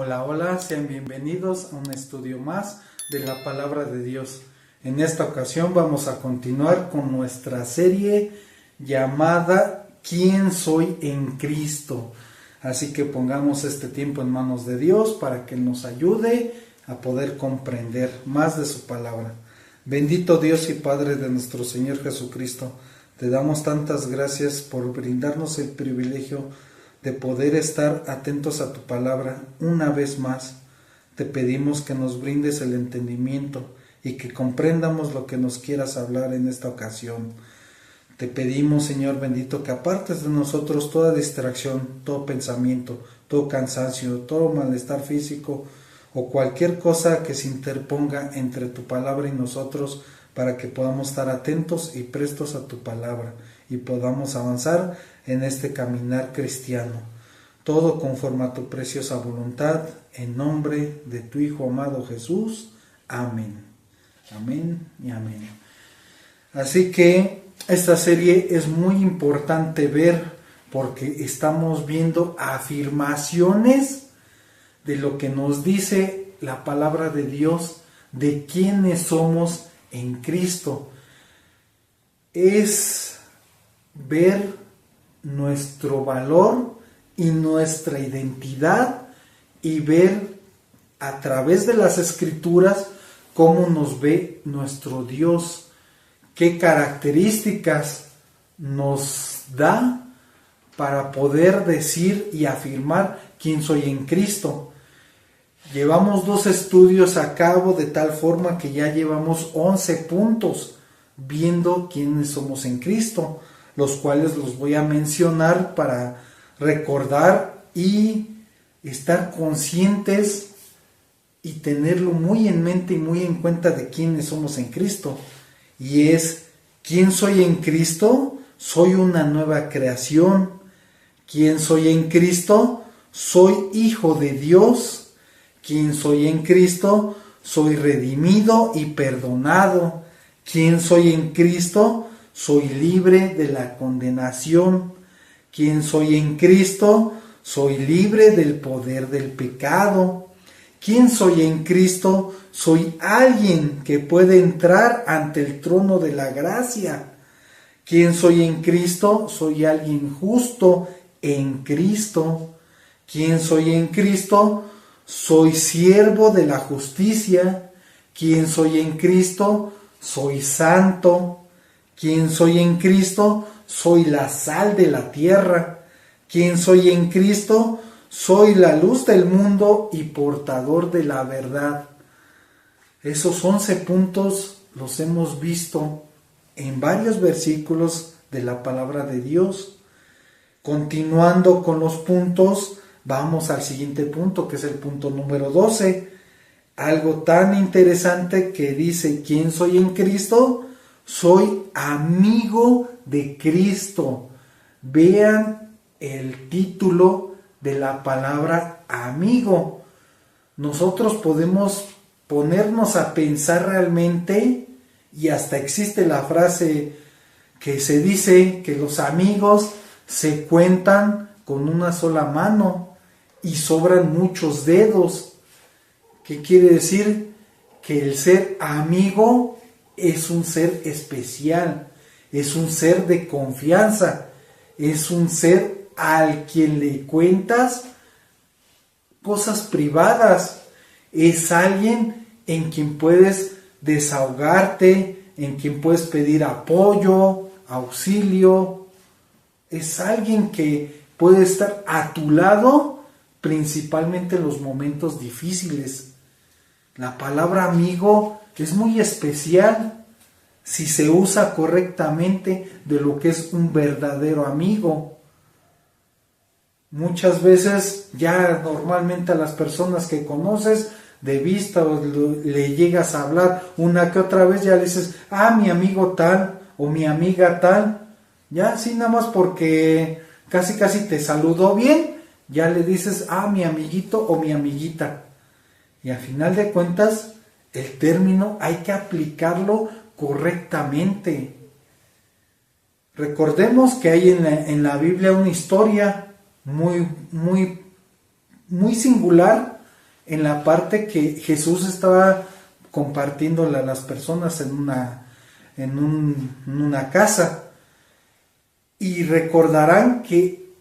Hola, hola, sean bienvenidos a un estudio más de la Palabra de Dios. En esta ocasión vamos a continuar con nuestra serie llamada ¿Quién soy en Cristo? Así que pongamos este tiempo en manos de Dios para que nos ayude a poder comprender más de su palabra. Bendito Dios y Padre de nuestro Señor Jesucristo, te damos tantas gracias por brindarnos el privilegio de poder estar atentos a tu palabra una vez más. Te pedimos que nos brindes el entendimiento y que comprendamos lo que nos quieras hablar en esta ocasión. Te pedimos, Señor bendito, que apartes de nosotros toda distracción, todo pensamiento, todo cansancio, todo malestar físico o cualquier cosa que se interponga entre tu palabra y nosotros, para que podamos estar atentos y prestos a tu palabra y podamos avanzar en este caminar cristiano. Todo conforme a tu preciosa voluntad, en nombre de tu Hijo amado Jesús. Amén. Amén y amén. Así que esta serie es muy importante ver porque estamos viendo afirmaciones de lo que nos dice la palabra de Dios, de quiénes somos en Cristo. Es ver nuestro valor y nuestra identidad y ver a través de las Escrituras cómo nos ve nuestro Dios, qué características nos da para poder decir y afirmar quién soy en Cristo. Llevamos 2 estudios a cabo de tal forma que ya llevamos 11 puntos viendo quiénes somos en Cristo, los cuales los voy a mencionar para recordar y estar conscientes y tenerlo muy en mente y muy en cuenta de quiénes somos en Cristo. Y es, ¿quién soy en Cristo? Soy una nueva creación. ¿Quién soy en Cristo? Soy hijo de Dios. ¿Quién soy en Cristo? Soy redimido y perdonado. ¿Quién soy en Cristo? Soy libre de la condenación. ¿Quién soy en Cristo? Soy libre del poder del pecado. ¿Quién soy en Cristo? Soy alguien que puede entrar ante el trono de la gracia. ¿Quién soy en Cristo? Soy alguien justo en Cristo. ¿Quién soy en Cristo? Soy siervo de la justicia. ¿Quién soy en Cristo? Soy santo. ¿Quién soy en Cristo? Soy la sal de la tierra. ¿Quién soy en Cristo? Soy la luz del mundo y portador de la verdad. Esos 11 puntos los hemos visto en varios versículos de la palabra de Dios. Continuando con los puntos, vamos al siguiente punto, que es el punto número 12. Algo tan interesante que dice, ¿quién soy en Cristo? Soy amigo de Cristo. Vean el título de la palabra amigo. Nosotros podemos ponernos a pensar realmente, y hasta existe la frase que se dice que los amigos se cuentan con una sola mano y sobran muchos dedos. ¿Qué quiere decir? Que el ser amigo es un ser especial, es un ser de confianza, es un ser al quien le cuentas cosas privadas, es alguien en quien puedes desahogarte, en quien puedes pedir apoyo, auxilio, es alguien que puede estar a tu lado principalmente en los momentos difíciles. La palabra amigo es muy especial si se usa correctamente de lo que es un verdadero amigo. Muchas veces ya normalmente a las personas que conoces de vista o le llegas a hablar una que otra vez, ya le dices, mi amigo tal o mi amiga tal, ya así nada más porque casi te saludó bien, ya le dices, mi amiguito o mi amiguita. Y al final de cuentas, el término hay que aplicarlo correctamente. Recordemos que hay en la Biblia una historia muy singular en la parte que Jesús estaba compartiéndole a las personas en una casa. Y recordarán que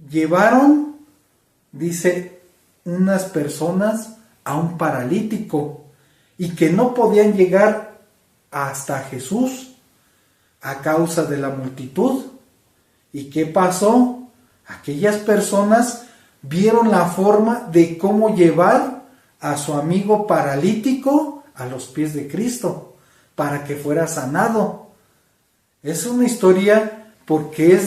llevaron, dice, unas personas a un paralítico y que no podían llegar hasta Jesús a causa de la multitud. ¿Y qué pasó? Aquellas personas vieron la forma de cómo llevar a su amigo paralítico a los pies de Cristo para que fuera sanado. Es una historia porque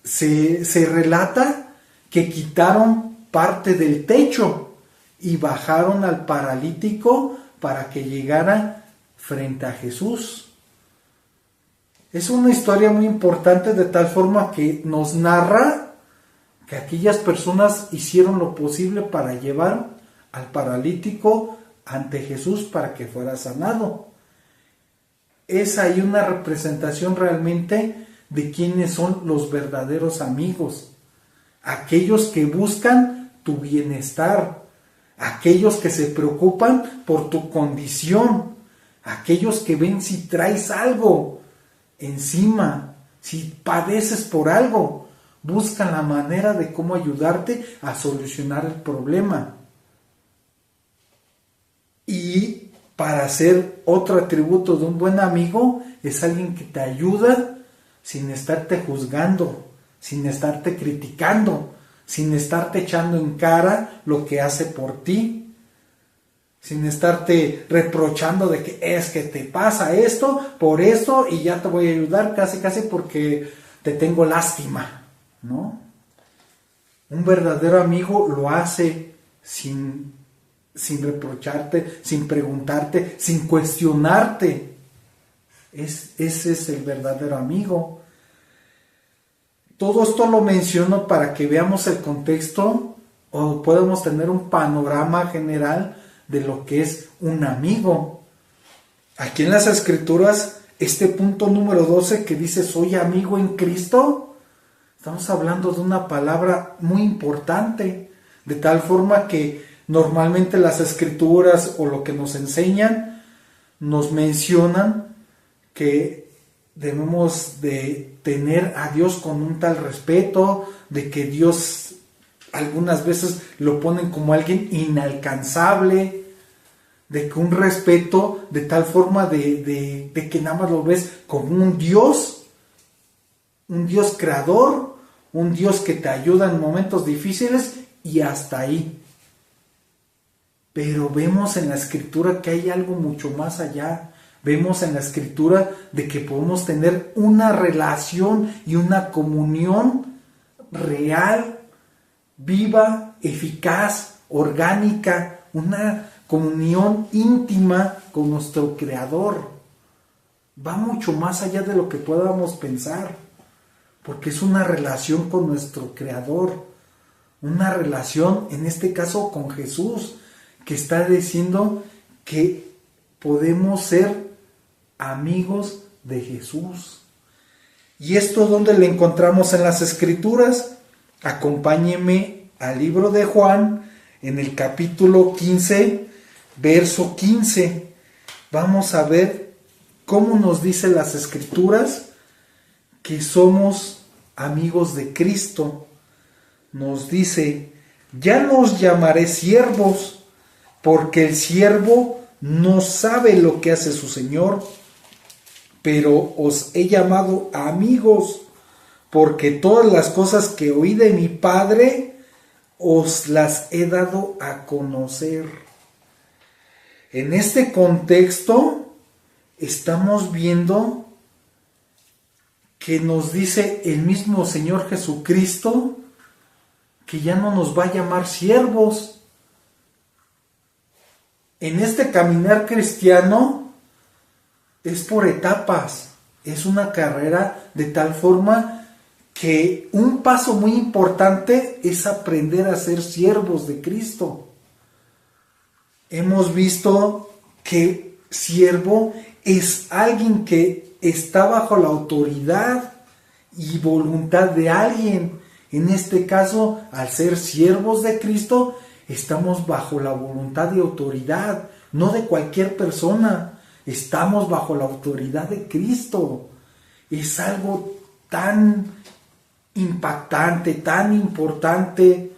se relata que quitaron parte del techo y bajaron al paralítico para que llegara frente a Jesús. Es una historia muy importante de tal forma que nos narra que aquellas personas hicieron lo posible para llevar al paralítico ante Jesús para que fuera sanado. Es ahí una representación realmente de quiénes son los verdaderos amigos. Aquellos que buscan tu bienestar, aquellos que se preocupan por tu condición, aquellos que ven si traes algo encima, si padeces por algo, buscan la manera de cómo ayudarte a solucionar el problema. Y para hacer otro atributo de un buen amigo, es alguien que te ayuda sin estarte juzgando, sin estarte criticando, sin estarte echando en cara lo que hace por ti, sin estarte reprochando de que es que te pasa esto, por esto, y ya te voy a ayudar casi porque te tengo lástima, ¿no? Un verdadero amigo lo hace sin reprocharte, sin preguntarte, sin cuestionarte. Ese es el verdadero amigo. Todo esto lo menciono para que veamos el contexto o podamos tener un panorama general de lo que es un amigo. Aquí en las Escrituras, este punto número 12 que dice soy amigo en Cristo, estamos hablando de una palabra muy importante, de tal forma que normalmente las Escrituras o lo que nos enseñan nos mencionan que debemos de tener a Dios con un tal respeto, de que Dios algunas veces lo ponen como alguien inalcanzable, de que un respeto de tal forma de que nada más lo ves como un Dios creador, un Dios que te ayuda en momentos difíciles y hasta ahí. Pero vemos en la Escritura que hay algo mucho más allá. Vemos en la Escritura de que podemos tener una relación y una comunión real, viva, eficaz, orgánica, una comunión íntima con nuestro Creador. Va mucho más allá de lo que podamos pensar, porque es una relación con nuestro Creador, una relación, en este caso, con Jesús, que está diciendo que podemos ser amigos de Jesús. ¿Y esto dónde lo encontramos en las Escrituras? Acompáñeme al libro de Juan, en el capítulo 15, verso 15. Vamos a ver cómo nos dice las Escrituras que somos amigos de Cristo. Nos dice, ya no os llamaré siervos, porque el siervo no sabe lo que hace su Señor, pero os he llamado amigos, porque todas las cosas que oí de mi Padre os las he dado a conocer. En este contexto estamos viendo que nos dice el mismo Señor Jesucristo que ya no nos va a llamar siervos. En este caminar cristiano es por etapas, es una carrera de tal forma que un paso muy importante es aprender a ser siervos de Cristo. Hemos visto que siervo es alguien que está bajo la autoridad y voluntad de alguien. En este caso, al ser siervos de Cristo, estamos bajo la voluntad y autoridad, no de cualquier persona, estamos bajo la autoridad de Cristo. Es algo tan impactante, tan importante,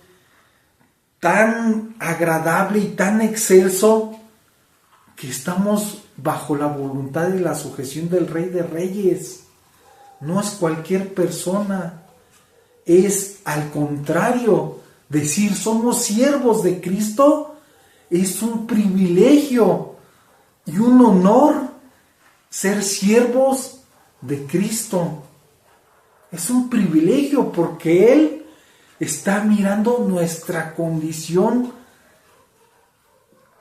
tan agradable y tan excelso, que estamos bajo la voluntad y la sujeción del Rey de Reyes. No es cualquier persona, es al contrario, decir somos siervos de Cristo es un privilegio y un honor. Ser siervos de Cristo es un privilegio porque Él está mirando nuestra condición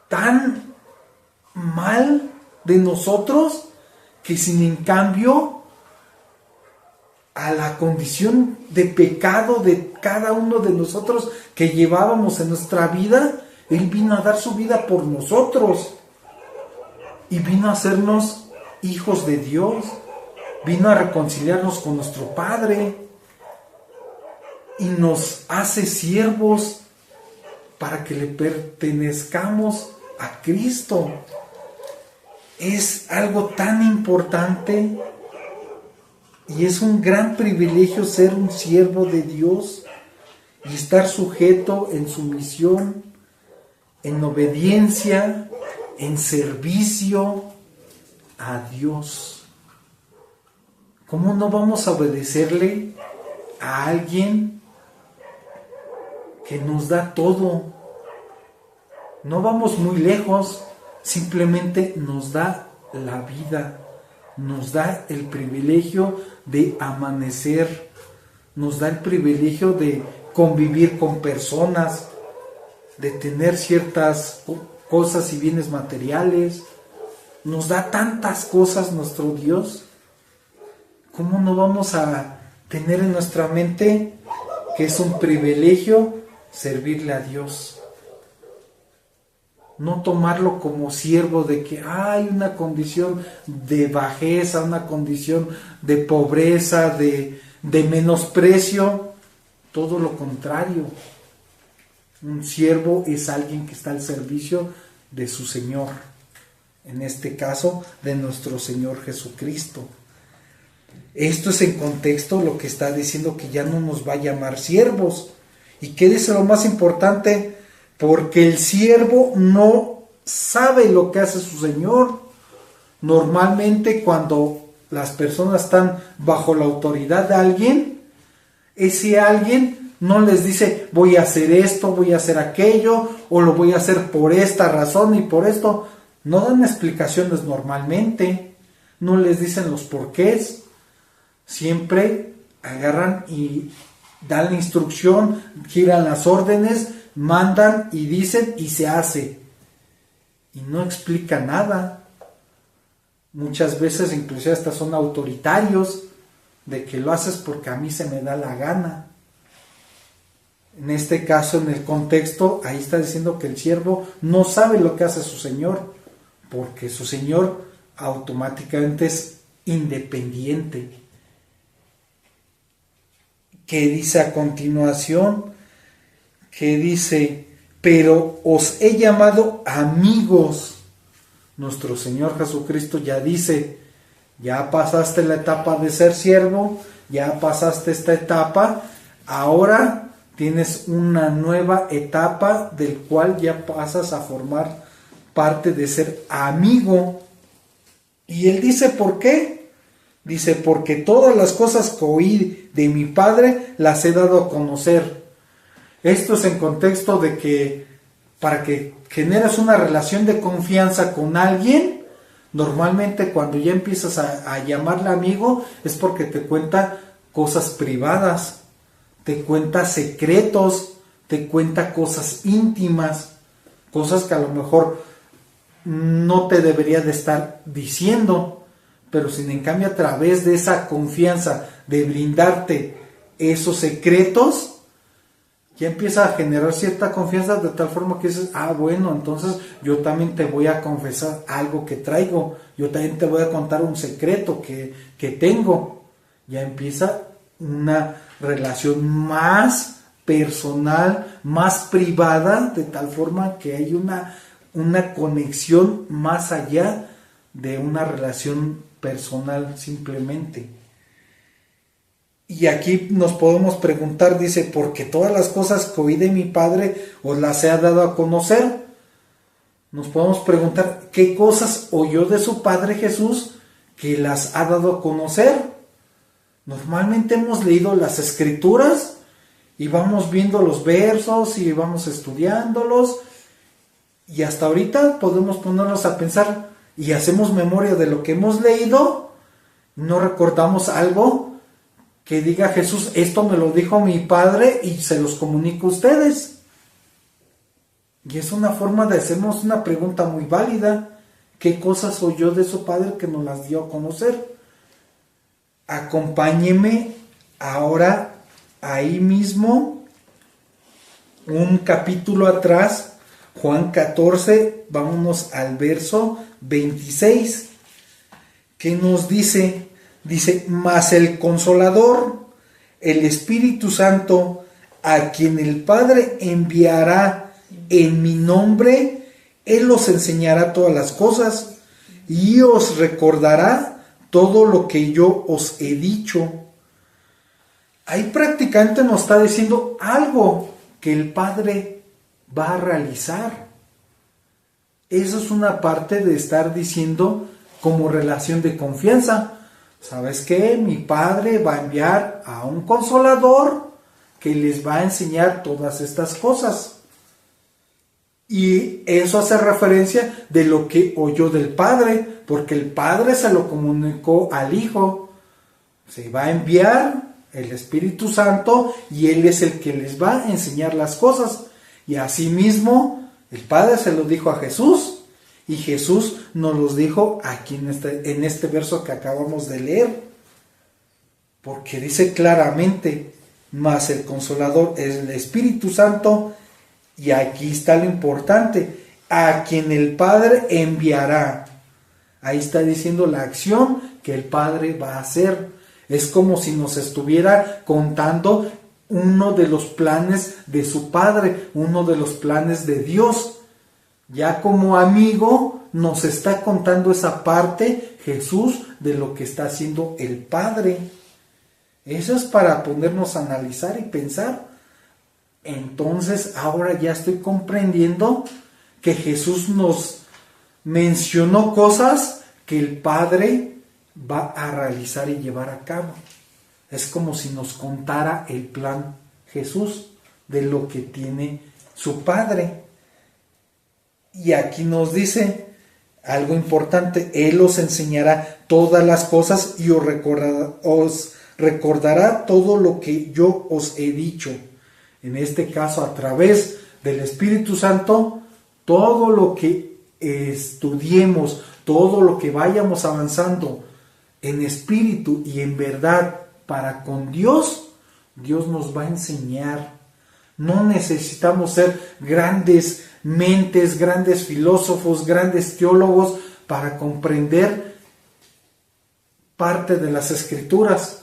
tan mal de nosotros, que sin en cambio a la condición de pecado de cada uno de nosotros que llevábamos en nuestra vida, Él vino a dar su vida por nosotros y vino a hacernos hijos de Dios, vino a reconciliarnos con nuestro Padre y nos hace siervos para que le pertenezcamos a Cristo. Es algo tan importante y es un gran privilegio ser un siervo de Dios y estar sujeto en sumisión, en obediencia, en servicio a Dios. ¿Cómo no vamos a obedecerle a alguien que nos da todo? No vamos muy lejos, simplemente nos da la vida, nos da el privilegio de amanecer, nos da el privilegio de convivir con personas, de tener ciertas cosas y bienes materiales. Nos da tantas cosas nuestro Dios. ¿Cómo no vamos a tener en nuestra mente que es un privilegio servirle a Dios? No tomarlo como siervo de que hay una condición de bajeza, una condición de pobreza, de menosprecio. Todo lo contrario. Un siervo es alguien que está al servicio de su Señor. En este caso, de nuestro Señor Jesucristo. Esto es en contexto lo que está diciendo, que ya no nos va a llamar siervos. ¿Y qué dice lo más importante? Porque el siervo no sabe lo que hace su Señor. Normalmente cuando las personas están bajo la autoridad de alguien, ese alguien no les dice voy a hacer esto, voy a hacer aquello, o lo voy a hacer por esta razón y por esto. No dan explicaciones normalmente, no les dicen los porqués. Siempre agarran y dan la instrucción, giran las órdenes, mandan y dicen y se hace. Y no explica nada. Muchas veces inclusive hasta son autoritarios, de que lo haces porque a mí se me da la gana. En este caso, en el contexto, ahí está diciendo que el siervo no sabe lo que hace su Señor, porque su Señor automáticamente es independiente. Que dice a continuación, que dice, pero os he llamado amigos. Nuestro Señor Jesucristo ya dice, ya pasaste la etapa de ser siervo, ya pasaste esta etapa, ahora tienes una nueva etapa del cual ya pasas a formar parte de ser amigo. Y Él dice, ¿por qué? Dice, porque todas las cosas que oí de mi Padre las he dado a conocer. Esto es en contexto de que para que generes una relación de confianza con alguien, normalmente cuando ya empiezas a llamarle amigo es porque te cuenta cosas privadas, te cuenta secretos, te cuenta cosas íntimas, cosas que a lo mejor no te debería de estar diciendo. Pero sin en cambio, a través de esa confianza de brindarte esos secretos, ya empieza a generar cierta confianza de tal forma que dices, bueno, entonces yo también te voy a confesar algo que traigo, yo también te voy a contar un secreto que tengo. Ya empieza una relación más personal, más privada, de tal forma que hay una conexión más allá de una relación personal simplemente. Y aquí nos podemos preguntar, dice, porque todas las cosas que oí de mi Padre os las he dado a conocer. Nos podemos preguntar, ¿qué cosas oyó de su Padre Jesús que las ha dado a conocer? Normalmente hemos leído las Escrituras y vamos viendo los versos y vamos estudiándolos, y hasta ahorita podemos ponernos a pensar y hacemos memoria de lo que hemos leído. No recordamos algo que diga Jesús, esto me lo dijo mi Padre y se los comunico a ustedes. Y es una forma de hacernos una pregunta muy válida. ¿Qué cosas oyó de su Padre que nos las dio a conocer? Acompáñeme ahora ahí mismo, un capítulo atrás, Juan 14, vámonos al verso 26, que nos dice, mas el Consolador, el Espíritu Santo, a quien el Padre enviará en mi nombre, Él os enseñará todas las cosas y os recordará todo lo que yo os he dicho. Ahí prácticamente nos está diciendo algo que el Padre va a realizar. Eso es una parte de estar diciendo como relación de confianza. ¿Sabes qué? Mi Padre va a enviar a un Consolador que les va a enseñar todas estas cosas. Y eso hace referencia de lo que oyó del Padre, porque el Padre se lo comunicó al Hijo. Se va a enviar el Espíritu Santo y Él es el que les va a enseñar las cosas. Y asimismo, el Padre se lo dijo a Jesús. Y Jesús nos los dijo aquí en este verso que acabamos de leer. Porque dice claramente, mas el Consolador es el Espíritu Santo. Y aquí está lo importante, a quien el Padre enviará. Ahí está diciendo la acción que el Padre va a hacer. Es como si nos estuviera contando uno de los planes de su Padre, uno de los planes de Dios. Ya como amigo nos está contando esa parte Jesús de lo que está haciendo el Padre. Eso es para ponernos a analizar y pensar. Entonces ahora ya estoy comprendiendo que Jesús nos mencionó cosas que el Padre va a realizar y llevar a cabo. Es como si nos contara el plan Jesús de lo que tiene su Padre. Y aquí nos dice algo importante, Él os enseñará todas las cosas y os recordará todo lo que yo os he dicho. En este caso, a través del Espíritu Santo, todo lo que estudiemos, todo lo que vayamos avanzando en espíritu y en verdad para con Dios, Dios nos va a enseñar. No necesitamos ser grandes mentes, grandes filósofos, grandes teólogos para comprender parte de las Escrituras,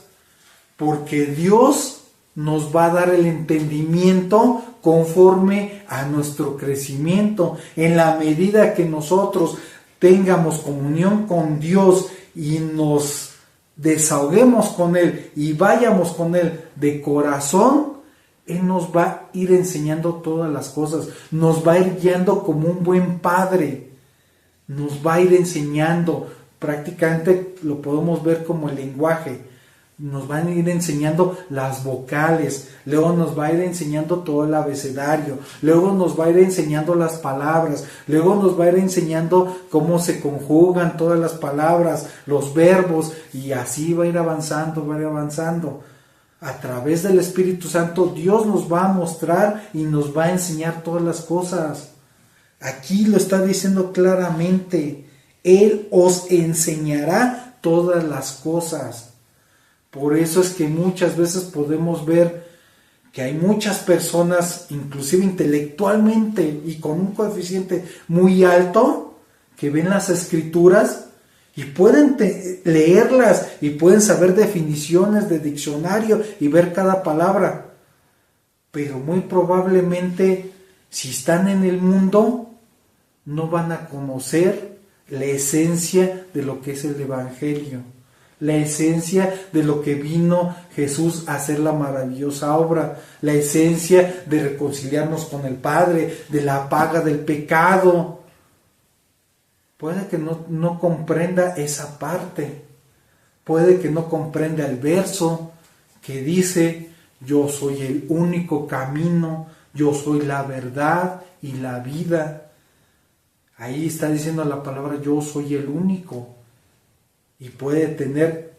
porque Dios nos va a dar el entendimiento conforme a nuestro crecimiento. En la medida que nosotros tengamos comunión con Dios y nos desahoguemos con Él y vayamos con Él de corazón, Él nos va a ir enseñando todas las cosas, nos va a ir guiando como un buen padre, nos va a ir enseñando, prácticamente lo podemos ver como el lenguaje, nos van a ir enseñando las vocales, luego nos va a ir enseñando todo el abecedario, luego nos va a ir enseñando las palabras, luego nos va a ir enseñando cómo se conjugan todas las palabras, los verbos, y así va a ir avanzando, va a ir avanzando. A través del Espíritu Santo Dios nos va a mostrar y nos va a enseñar todas las cosas. Aquí lo está diciendo claramente, Él os enseñará todas las cosas. Por eso es que muchas veces podemos ver que hay muchas personas, inclusive intelectualmente y con un coeficiente muy alto, que ven las Escrituras y pueden leerlas y pueden saber definiciones de diccionario y ver cada palabra. pero muy probablemente si están en el mundo no van a conocer la esencia de lo que es el Evangelio, la esencia de lo que vino Jesús a hacer la maravillosa obra, la esencia de reconciliarnos con el Padre, de la paga del pecado. Puede que no comprenda esa parte, puede que no comprenda el verso que dice: yo soy el único camino, yo soy la verdad y la vida. Ahí está diciendo la palabra: yo soy el único. Y puede tener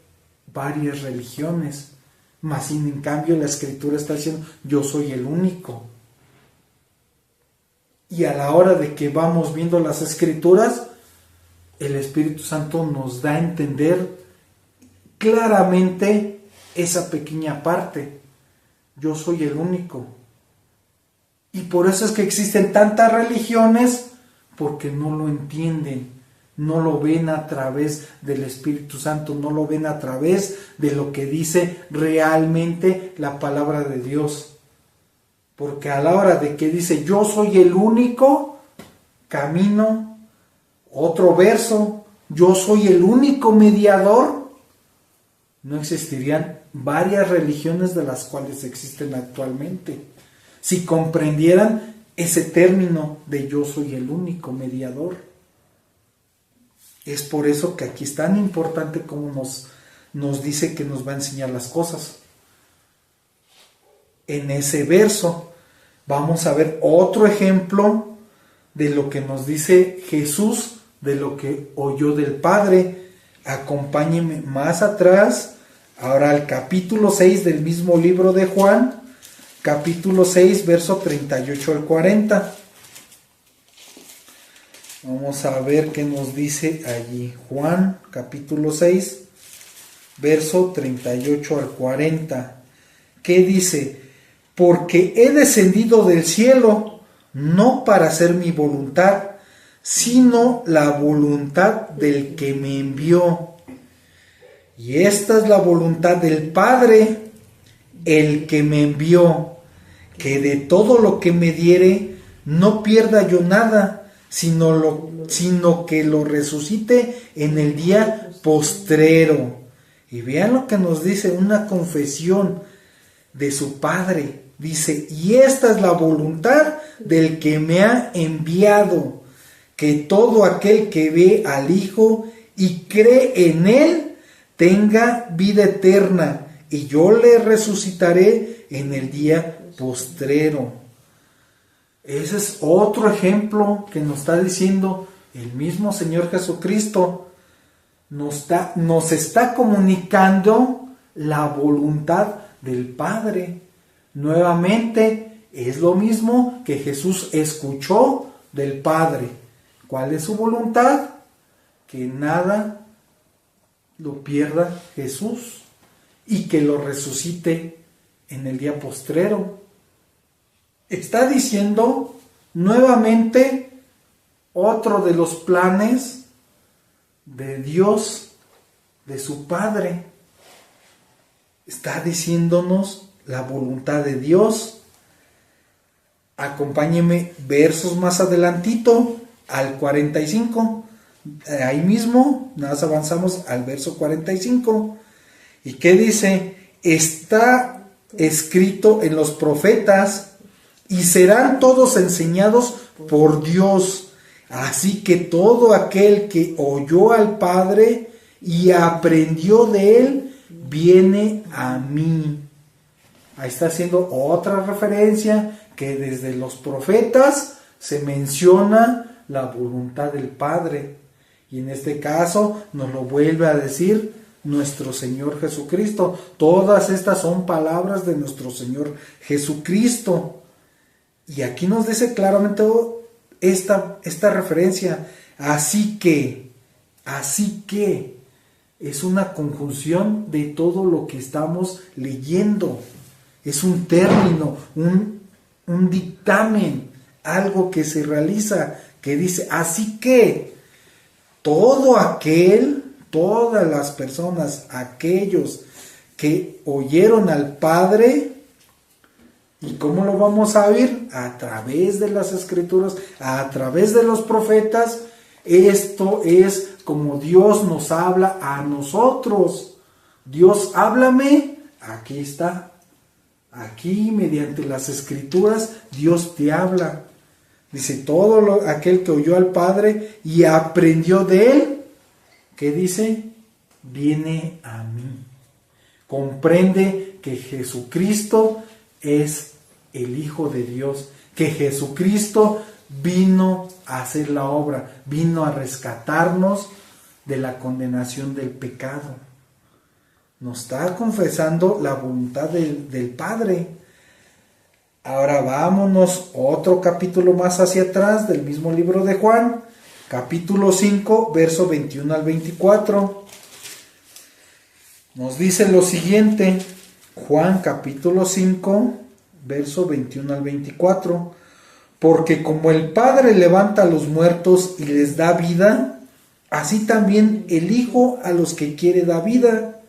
varias religiones, mas en cambio la Escritura está diciendo: yo soy el único. Y a la hora de que vamos viendo las Escrituras, el Espíritu Santo nos da a entender claramente esa pequeña parte: yo soy el único. Y por eso es que existen tantas religiones, porque no lo entienden, no lo ven a través del Espíritu Santo, no lo ven a través de lo que dice realmente la palabra de Dios. Porque a la hora de que dice: yo soy el único camino, otro verso: yo soy el único mediador, no existirían varias religiones de las cuales existen actualmente, si comprendieran ese término de yo soy el único mediador. Es por eso que aquí es tan importante como nos dice que nos va a enseñar las cosas. En ese verso vamos a ver otro ejemplo de lo que nos dice Jesús, de lo que oyó del Padre. Acompáñenme más atrás, ahora al capítulo 6 del mismo libro de Juan, capítulo 6, verso 38 al 40. Vamos a ver qué nos dice allí. Juan, capítulo 6, verso 38 al 40. ¿Qué dice? Porque he descendido del cielo, no para hacer mi voluntad, sino la voluntad del que me envió. Y esta es la voluntad del Padre, el que me envió, que de todo lo que me diere, no pierda yo nada, sino que lo resucite en el día postrero. Y vean lo que nos dice, una confesión de su Padre. Dice: y esta es la voluntad del que me ha enviado, que todo aquel que ve al Hijo y cree en Él tenga vida eterna, y yo le resucitaré en el día postrero. Ese es otro ejemplo que nos está diciendo el mismo Señor Jesucristo. Nos está comunicando la voluntad del Padre. Nuevamente es lo mismo que Jesús escuchó del Padre. ¿Cuál es su voluntad? Que nada lo pierda Jesús y que lo resucite en el día postrero. Está diciendo nuevamente otro de los planes de Dios, de su Padre. Está diciéndonos la voluntad de Dios. Acompáñeme versos más adelantito, al 45. Ahí mismo, nada más avanzamos al verso 45. ¿Y qué dice? Está escrito en los profetas: y serán todos enseñados por Dios. Así que todo aquel que oyó al Padre y aprendió de Él, viene a mí. Ahí está haciendo otra referencia, que desde los profetas se menciona la voluntad del Padre. Y en este caso nos lo vuelve a decir nuestro Señor Jesucristo. Todas estas son palabras de nuestro Señor Jesucristo. Y aquí nos dice claramente esta referencia. Así que, es una conjunción de todo lo que estamos leyendo. Es un término, un dictamen, algo que se realiza, que dice: así que todas las personas, aquellos que oyeron al Padre, ¿Y cómo lo vamos a oír? A través de las escrituras, a través de los profetas. Esto es como Dios nos habla a nosotros. Dios, háblame, aquí está. Aquí, mediante las escrituras, Dios te habla. Dice, aquel que oyó al Padre y aprendió de él, ¿qué dice? Viene a mí. Comprende que Jesucristo es el Hijo de Dios, que Jesucristo vino a hacer la obra, vino a rescatarnos de la condenación del pecado. Nos está confesando la voluntad del Padre. Ahora vámonos otro capítulo más hacia atrás del mismo libro de Juan, capítulo 5, verso 21 al 24. Nos dice lo siguiente, Juan capítulo 5, verso 21 al 24. Porque como el Padre levanta a los muertos y les da vida, así también el Hijo a los que quiere da vida.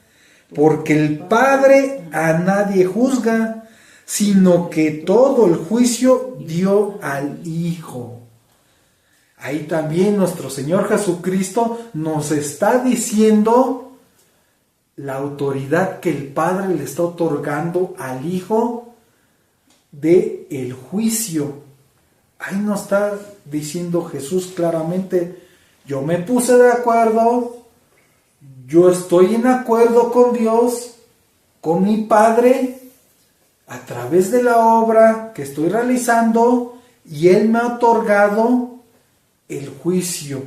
Porque el Padre a nadie juzga, sino que todo el juicio dio al Hijo. Ahí también nuestro Señor Jesucristo nos está diciendo la autoridad que el Padre le está otorgando al Hijo de el juicio. Ahí nos está diciendo Jesús claramente, yo me puse de acuerdo, yo estoy en acuerdo con Dios, con mi Padre, a través de la obra que estoy realizando, y Él me ha otorgado el juicio.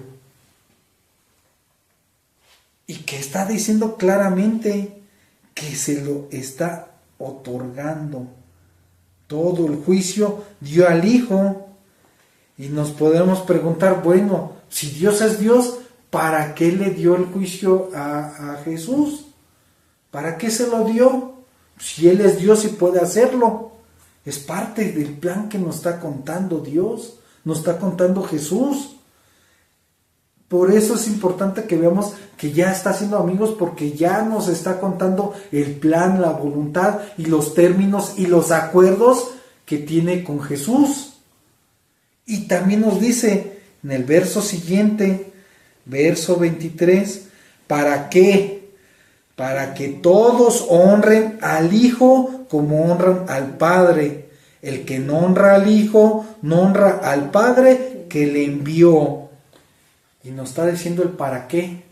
Y que está diciendo claramente que se lo está otorgando. Todo el juicio dio al Hijo. Y nos podemos preguntar, bueno, si Dios es Dios, ¿para qué le dio el juicio a Jesús? ¿Para qué se lo dio? Si Él es Dios y puede hacerlo. Es parte del plan que nos está contando Dios, nos está contando Jesús. Por eso es importante que veamos que ya está haciendo amigos, porque ya nos está contando el plan, la voluntad y los términos y los acuerdos que tiene con Jesús. Y también nos dice en el verso siguiente, verso 23, ¿para qué? Para que todos honren al Hijo como honran al Padre. El que no honra al Hijo, no honra al Padre que le envió. Y nos está diciendo el para qué.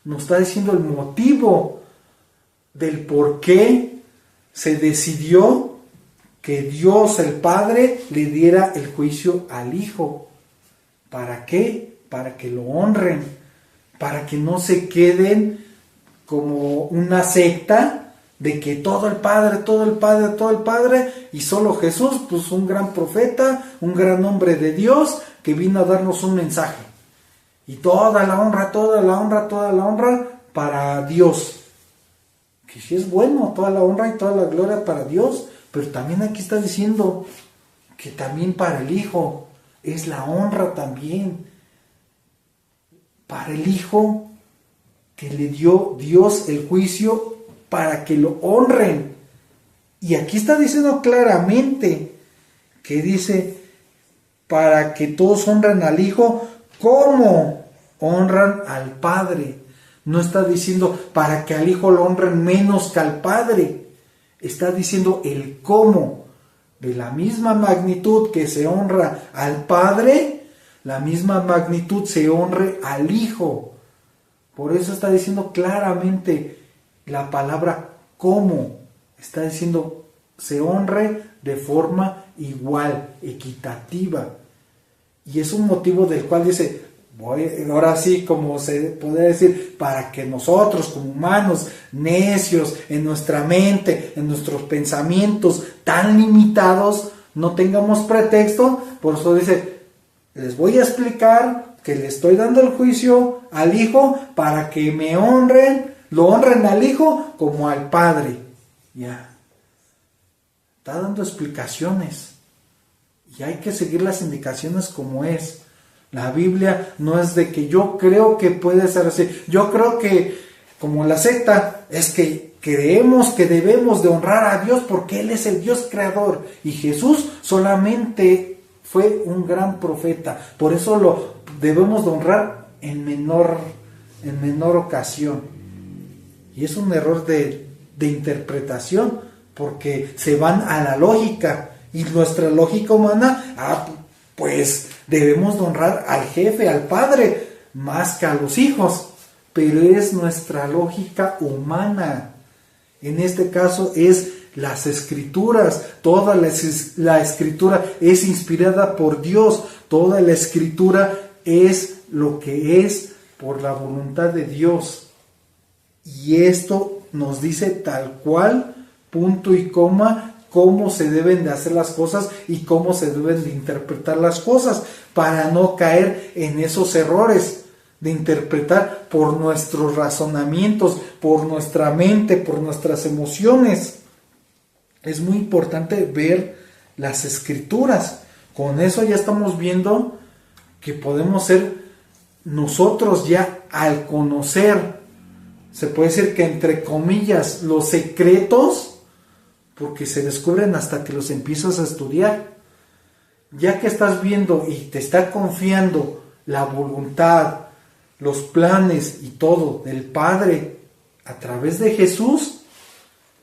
Nos está diciendo el motivo del por qué se decidió que Dios el Padre le diera el juicio al Hijo. ¿Para qué? Para que lo honren, para que no se queden como una secta de que todo el Padre, todo el Padre, todo el Padre, y solo Jesús, pues un gran profeta, un gran hombre de Dios que vino a darnos un mensaje. Y toda la honra, toda la honra, toda la honra para Dios. Que sí es bueno, toda la honra y toda la gloria para Dios, pero también aquí está diciendo que también para el Hijo es la honra también. Para el Hijo que le dio Dios el juicio para que lo honren. Y aquí está diciendo claramente que dice para que todos honren al Hijo como honran al Padre. No está diciendo para que al Hijo lo honren menos que al Padre. Está diciendo el cómo. De la misma magnitud que se honra al Padre, la misma magnitud se honre al Hijo. Por eso está diciendo claramente la palabra cómo. Está diciendo se honre de forma igual, equitativa. Y es un motivo del cual dice, ahora sí, como se puede decir, para que nosotros como humanos necios en nuestra mente, en nuestros pensamientos tan limitados, no tengamos pretexto. Por eso dice, les voy a explicar que le estoy dando el juicio al Hijo para que me honren, lo honren al Hijo como al Padre. Ya. Está dando explicaciones. Y hay que seguir las indicaciones como es. La Biblia no es de que yo creo que puede ser así. Yo creo que, como la secta, es que creemos que debemos de honrar a Dios porque Él es el Dios creador y Jesús solamente fue un gran profeta. Por eso lo debemos de honrar en menor ocasión. Y es un error de interpretación porque se van a la lógica y nuestra lógica humana, pues debemos de honrar al jefe, al padre, más que a los hijos. Pero es nuestra lógica humana. En este caso es las escrituras. Toda la escritura es inspirada por Dios. Toda la escritura es lo que es por la voluntad de Dios. Y esto nos dice tal cual, punto y coma, cómo se deben de hacer las cosas y cómo se deben de interpretar las cosas, para no caer en esos errores de interpretar por nuestros razonamientos, por nuestra mente, por nuestras emociones. Es muy importante ver las escrituras. Con eso ya estamos viendo que podemos ser nosotros ya al conocer, se puede decir que entre comillas, los secretos, porque se descubren hasta que los empiezas a estudiar. Ya que estás viendo y te está confiando la voluntad, los planes y todo del Padre a través de Jesús,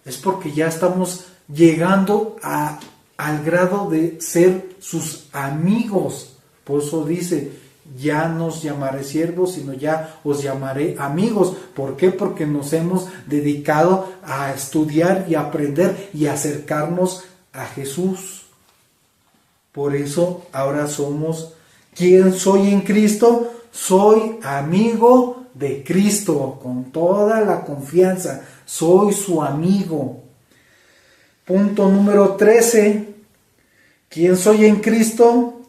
es porque ya estamos llegando al grado de ser sus amigos. Por eso dice, ya no os llamaré siervos, sino ya os llamaré amigos. ¿Por qué? Porque nos hemos dedicado a estudiar y aprender y acercarnos a Jesús. Por eso ahora somos, ¿quién soy en Cristo? Soy amigo de Cristo, con toda la confianza, soy su amigo. Punto número 13, ¿quién soy en Cristo?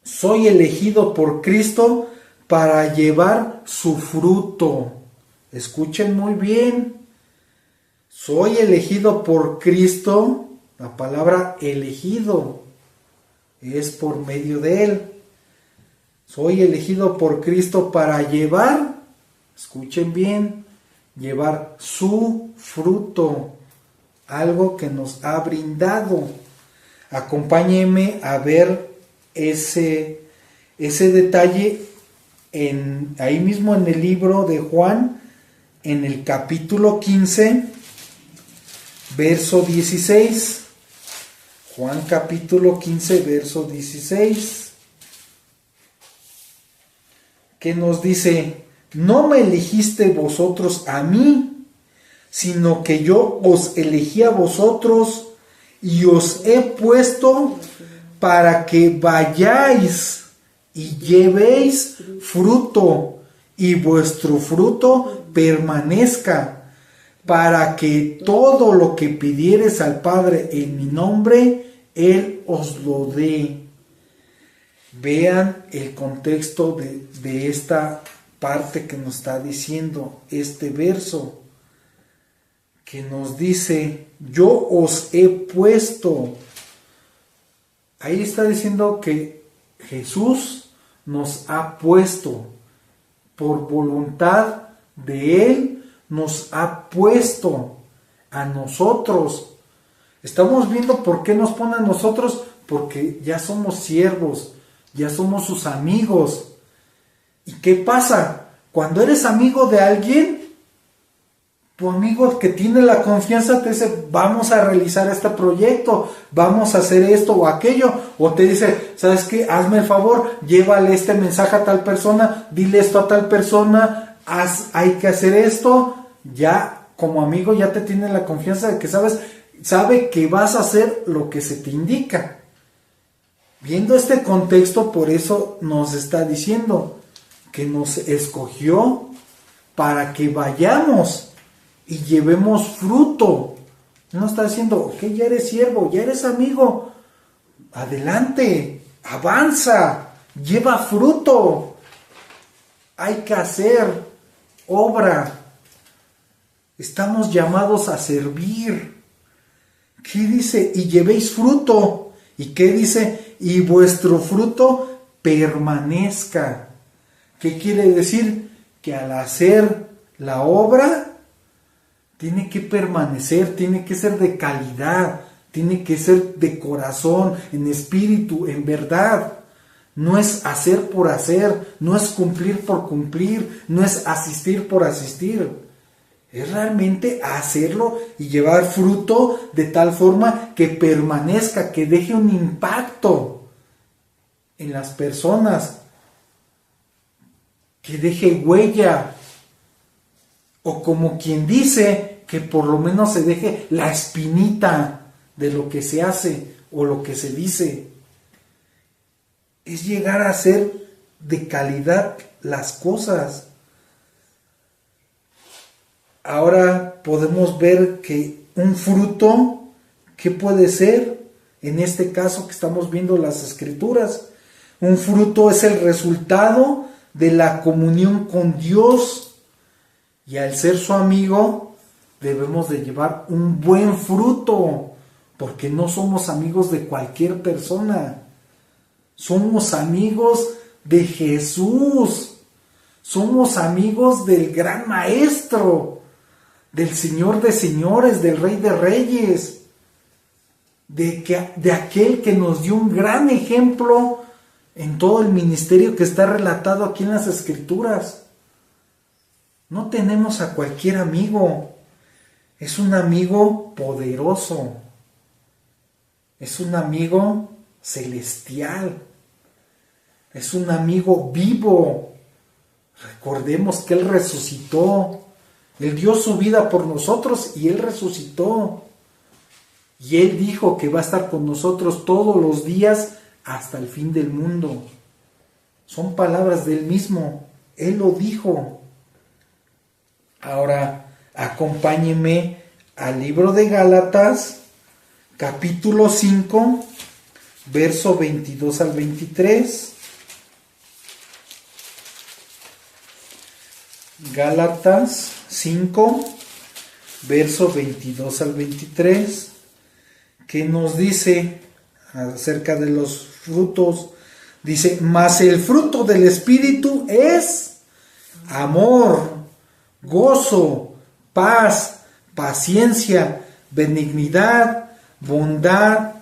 Soy elegido por Cristo para llevar su fruto. Escuchen muy bien, soy elegido por Cristo, la palabra elegido es por medio de Él. Soy elegido por Cristo para llevar, escuchen bien, llevar su fruto, algo que nos ha brindado. Acompáñenme a ver ese detalle ahí mismo en el libro de Juan, en el capítulo 15, verso 16. Juan capítulo 15, verso 16. Que nos dice, no me elegiste vosotros a mí, sino que yo os elegí a vosotros y os he puesto para que vayáis y llevéis fruto y vuestro fruto permanezca, para que todo lo que pidiereis al Padre en mi nombre, Él os lo dé. Vean el contexto de esta parte que nos está diciendo este verso, que nos dice, yo os he puesto. Ahí está diciendo que Jesús nos ha puesto, por voluntad de Él, nos ha puesto a nosotros. Estamos viendo por qué nos pone a nosotros, porque ya somos siervos, ya somos sus amigos. ¿Y qué pasa? Cuando eres amigo de alguien, tu amigo que tiene la confianza te dice, vamos a realizar este proyecto, vamos a hacer esto o aquello, o te dice, ¿sabes qué? Hazme el favor, llévale este mensaje a tal persona, dile esto a tal persona, hay que hacer esto. Ya como amigo ya te tiene la confianza de que sabe que vas a hacer lo que se te indica. Viendo este contexto, por eso nos está diciendo que nos escogió para que vayamos y llevemos fruto. No está diciendo, ok, ya eres siervo, ya eres amigo, adelante, avanza, lleva fruto. Hay que hacer obra. Estamos llamados a servir. ¿Qué dice? Y llevéis fruto. ¿Y qué dice? Y vuestro fruto permanezca. ¿Qué quiere decir? Que al hacer la obra tiene que permanecer, tiene que ser de calidad, tiene que ser de corazón, en espíritu, en verdad. No es hacer por hacer, no es cumplir por cumplir, no es asistir por asistir. Es realmente hacerlo y llevar fruto de tal forma que permanezca, que deje un impacto en las personas, que deje huella, o como quien dice, que por lo menos se deje la espinita de lo que se hace o lo que se dice. Es llegar a hacer de calidad las cosas. Ahora podemos ver que un fruto, ¿qué puede ser? En este caso que estamos viendo las Escrituras, un fruto es el resultado de la comunión con Dios, y al ser su amigo debemos de llevar un buen fruto, porque no somos amigos de cualquier persona, somos amigos de Jesús, somos amigos del gran Maestro, del Señor de señores, del Rey de reyes, de aquel que nos dio un gran ejemplo en todo el ministerio que está relatado aquí en las Escrituras. No tenemos a cualquier amigo, es un amigo poderoso, es un amigo celestial, es un amigo vivo. Recordemos que Él resucitó, Él dio su vida por nosotros y Él resucitó. Y Él dijo que va a estar con nosotros todos los días hasta el fin del mundo. Son palabras de Él mismo, Él lo dijo. Ahora, acompáñeme al libro de Gálatas, capítulo 5, verso 22 al 23. Gálatas 5, verso 22 al 23, que nos dice acerca de los frutos. Dice: mas el fruto del Espíritu es amor, gozo, paz, paciencia, benignidad, bondad,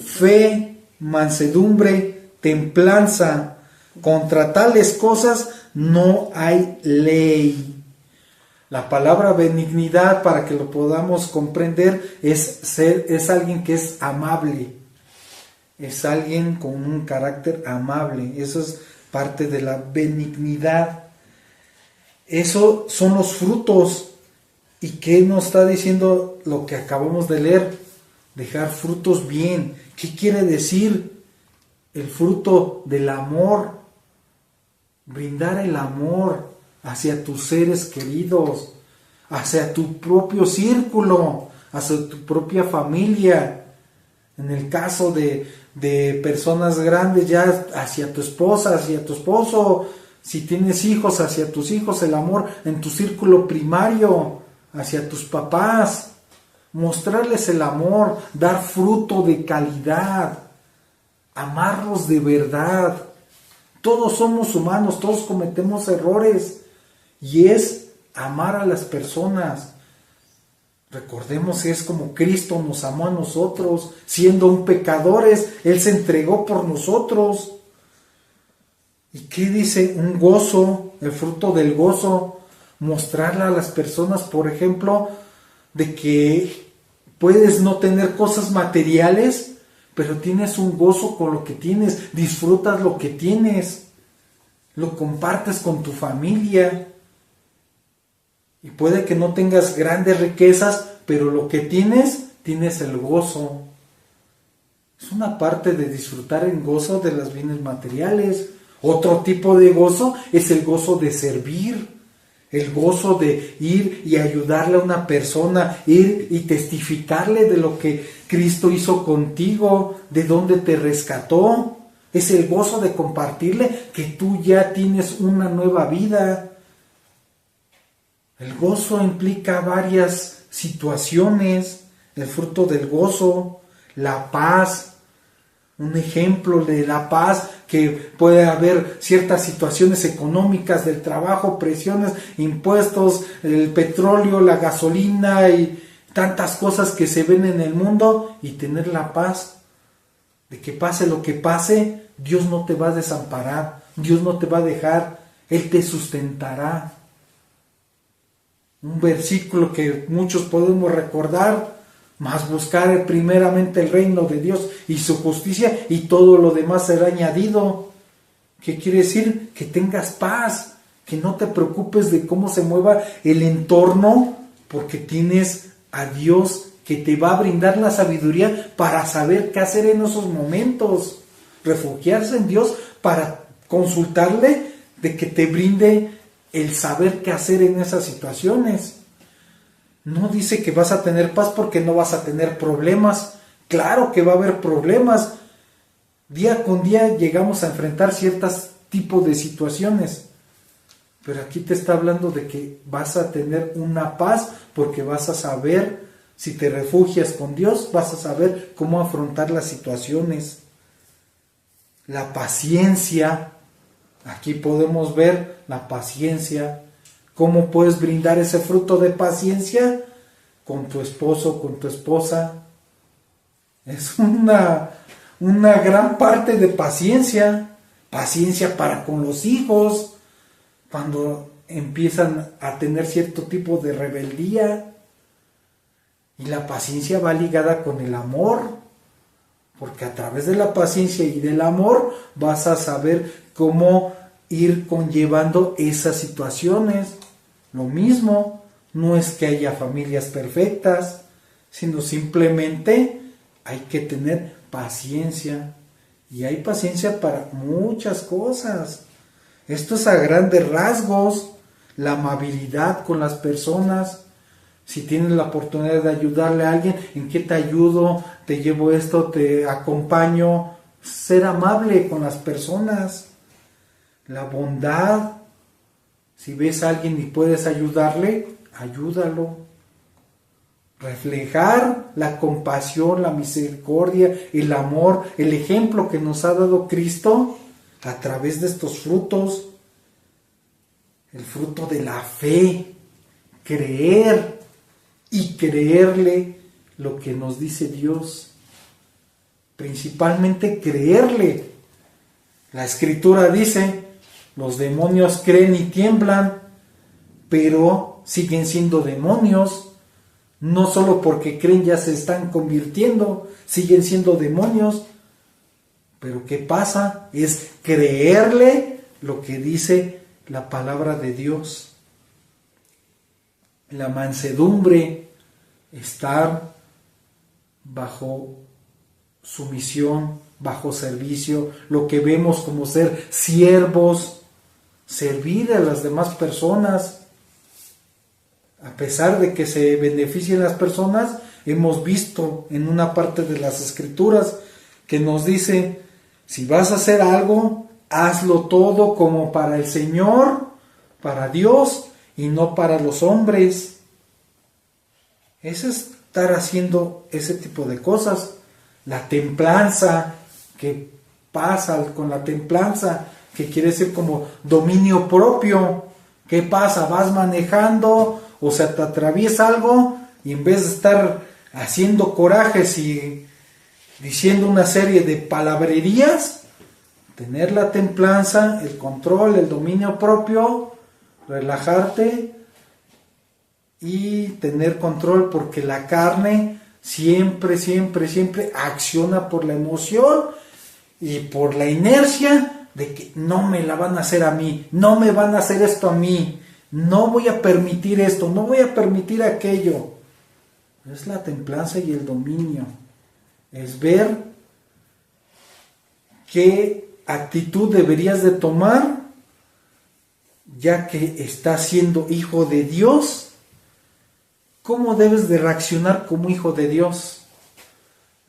fe, mansedumbre, templanza. Contra tales cosas no hay ley. La palabra benignidad, para que lo podamos comprender, es alguien que es amable. Es alguien con un carácter amable. Eso es parte de la benignidad. Eso son los frutos. ¿Y qué nos está diciendo lo que acabamos de leer? Dejar frutos bien. ¿Qué quiere decir? El fruto del amor. Brindar el amor hacia tus seres queridos, hacia tu propio círculo, hacia tu propia familia. En el caso de personas grandes, ya hacia tu esposa, hacia tu esposo. Si tienes hijos, hacia tus hijos, el amor en tu círculo primario, hacia tus papás. Mostrarles el amor, dar fruto de calidad, amarlos de verdad. Todos somos humanos, todos cometemos errores, y es amar a las personas. Recordemos que es como Cristo nos amó a nosotros, siendo un pecadores, Él se entregó por nosotros. ¿Y qué dice? Un gozo, el fruto del gozo, mostrarle a las personas, por ejemplo, de que puedes no tener cosas materiales, pero tienes un gozo con lo que tienes, disfrutas lo que tienes, lo compartes con tu familia. Y puede que no tengas grandes riquezas, pero lo que tienes el gozo. Es una parte de disfrutar en gozo de los bienes materiales. Otro tipo de gozo es el gozo de servir. El gozo de ir y ayudarle a una persona, ir y testificarle de lo que Cristo hizo contigo, de dónde te rescató. Es el gozo de compartirle que tú ya tienes una nueva vida. El gozo implica varias situaciones. El fruto del gozo, la paz. Un ejemplo de la paz que puede haber ciertas situaciones económicas del trabajo, presiones, impuestos, el petróleo, la gasolina y tantas cosas que se ven en el mundo, y tener la paz de que pase lo que pase, Dios no te va a desamparar, Dios no te va a dejar, Él te sustentará. Un versículo que muchos podemos recordar: mas buscar primeramente el reino de Dios y su justicia, y todo lo demás será añadido. ¿Qué quiere decir? Que tengas paz, que no te preocupes de cómo se mueva el entorno, porque tienes a Dios que te va a brindar la sabiduría para saber qué hacer en esos momentos. Refugiarse en Dios para consultarle de que te brinde el saber qué hacer en esas situaciones. No dice que vas a tener paz porque no vas a tener problemas. Claro que va a haber problemas. Día con día llegamos a enfrentar ciertos tipos de situaciones. Pero aquí te está hablando de que vas a tener una paz porque vas a saber, si te refugias con Dios, vas a saber cómo afrontar las situaciones. La paciencia. Aquí podemos ver la paciencia. ¿Cómo puedes brindar ese fruto de paciencia? Con tu esposo, con tu esposa. Es una gran parte de paciencia. Paciencia para con los hijos, cuando empiezan a tener cierto tipo de rebeldía. Y la paciencia va ligada con el amor, porque a través de la paciencia y del amor vas a saber cómo ir conllevando esas situaciones. Lo mismo, no es que haya familias perfectas, sino simplemente hay que tener paciencia. Y hay paciencia para muchas cosas. Esto es a grandes rasgos. La amabilidad con las personas. Si tienes la oportunidad de ayudarle a alguien, ¿en qué te ayudo? Te llevo esto, te acompaño. Ser amable con las personas. La bondad. Si ves a alguien y puedes ayudarle, ayúdalo. Reflejar la compasión, la misericordia, el amor, el ejemplo que nos ha dado Cristo a través de estos frutos. El fruto de la fe. Creer y creerle lo que nos dice Dios. Principalmente creerle. La Escritura dice: los demonios creen y tiemblan, pero siguen siendo demonios. No solo porque creen ya se están convirtiendo, siguen siendo demonios. Pero ¿qué pasa? Es creerle lo que dice la palabra de Dios. La mansedumbre, estar bajo sumisión, bajo servicio, lo que vemos como ser siervos, servir a las demás personas. A pesar de que se beneficien las personas, hemos visto en una parte de las Escrituras que nos dice: si vas a hacer algo, hazlo todo como para el Señor, para Dios y no para los hombres. Es estar haciendo ese tipo de cosas. La templanza, ¿qué pasa con la templanza? Que quiere decir como dominio propio. ¿Qué pasa? Vas manejando, o sea, te atraviesa algo, y en vez de estar haciendo corajes y diciendo una serie de palabrerías, tener la templanza, el control, el dominio propio, relajarte y tener control, porque la carne siempre acciona por la emoción y por la inercia de que no me la van a hacer a mí, no me van a hacer esto a mí, no voy a permitir esto, no voy a permitir aquello. Es la templanza y el dominio. Es ver qué actitud deberías de tomar, ya que estás siendo hijo de Dios. ¿Cómo debes de reaccionar como hijo de Dios?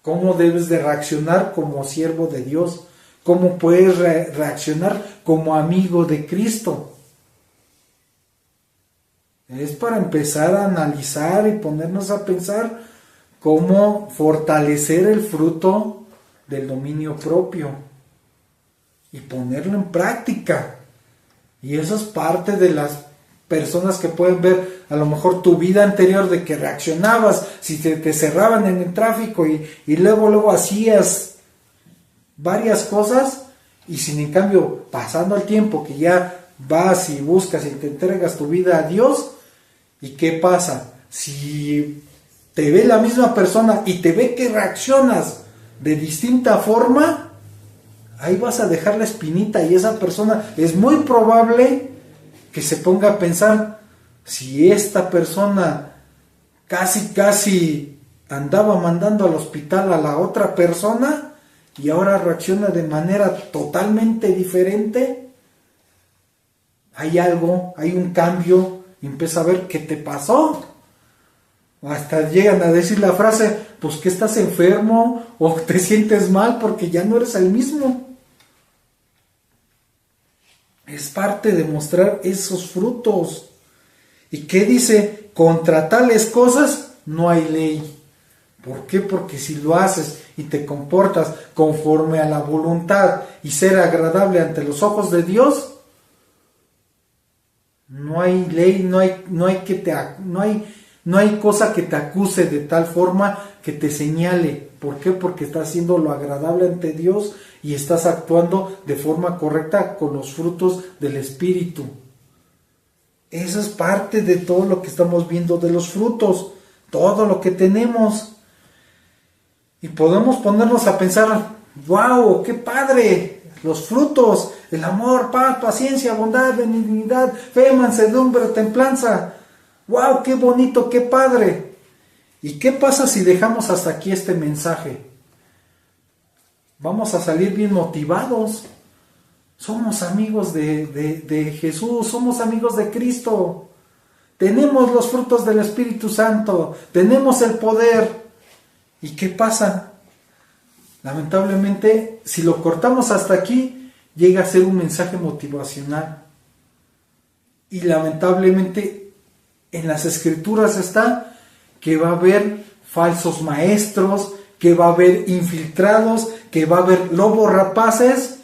¿Cómo debes de reaccionar como siervo de Dios? ¿Cómo puedes reaccionar como amigo de Cristo? Es para empezar a analizar y ponernos a pensar cómo fortalecer el fruto del dominio propio. y ponerlo en práctica. Y eso es parte de las personas que pueden ver a lo mejor tu vida anterior, de que reaccionabas si te cerraban en el tráfico y luego hacías varias cosas, y sin en cambio, pasando el tiempo que ya vas y buscas y te entregas tu vida a Dios, ¿y qué pasa? Si te ve la misma persona y te ve que reaccionas de distinta forma, ahí vas a dejar la espinita, y esa persona es muy probable que se ponga a pensar: si esta persona casi andaba mandando al hospital a la otra persona y ahora reacciona de manera totalmente diferente, hay algo, hay un cambio, y empieza a ver qué te pasó. Hasta llegan a decir la frase: pues que estás enfermo o te sientes mal porque ya no eres el mismo. Es parte de mostrar esos frutos. ¿Y qué dice? Contra tales cosas no hay ley. ¿Por qué? Porque si lo haces y te comportas conforme a la voluntad y ser agradable ante los ojos de Dios, no hay ley, no hay cosa que te acuse de tal forma que te señale. ¿Por qué? Porque estás haciendo lo agradable ante Dios y estás actuando de forma correcta con los frutos del Espíritu. Eso es parte de todo lo que estamos viendo de los frutos, todo lo que tenemos. Y podemos ponernos a pensar: ¡wow! ¡Qué padre! Los frutos, el amor, paz, paciencia, bondad, benignidad, fe, mansedumbre, templanza. ¡Wow! ¡Qué bonito! ¡Qué padre! ¿Y qué pasa si dejamos hasta aquí este mensaje? Vamos a salir bien motivados. Somos amigos de Jesús, somos amigos de Cristo. Tenemos los frutos del Espíritu Santo, tenemos el poder. ¿Y qué pasa? Lamentablemente, si lo cortamos hasta aquí, llega a ser un mensaje motivacional. Y lamentablemente, en las Escrituras está que va a haber falsos maestros, que va a haber infiltrados, que va a haber lobos rapaces,